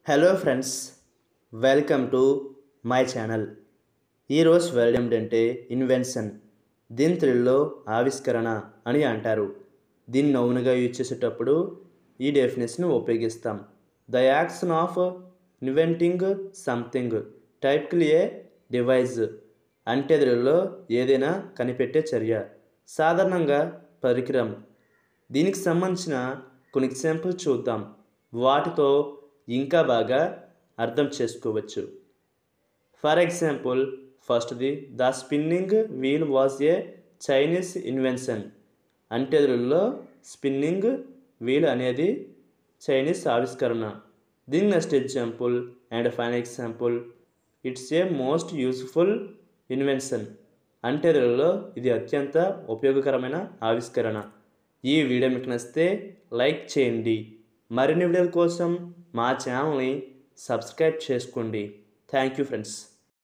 Hello friends, welcome to my channel. ఈరోజు word ఏమిటంటే invention. దీని తెలుగులో ఆవిష్కరణ అని అంటారు. దీన్ని నౌన్గా యూజ్ చేసేటప్పుడు ఈ డెఫినేషన్ ఉపయోగిస్తాం. The action of inventing something, typically a device. అంటే తెలుగులో ఏదైనా కనిపెట్టే చర్య, సాధారణంగా పరికరం. దీనికి సంబంధించిన కొన్ని ఎగ్జాంపుల్ చూద్దాం. వాటితో ఇంకా బాగా అర్థం చేసుకోవచ్చు. ఫర్ ఎగ్జాంపుల్, ఫస్ట్ది the spinning wheel was a Chinese invention. అంటే తెలుగులో స్పిన్నింగ్ వీల్ అనేది చైనీస్ ఆవిష్కరణ. దీని next example and final example, it's a most useful invention. అంటే తెలుగులో ఇది అత్యంత ఉపయోగకరమైన ఆవిష్కరణ. ఈ వీడియో మీకు నచ్చితే లైక్ చేయండి. మరిన్ని వీడియోల కోసం మా ఛానల్ని సబ్స్క్రైబ్ చేసుకోండి. Thank you friends.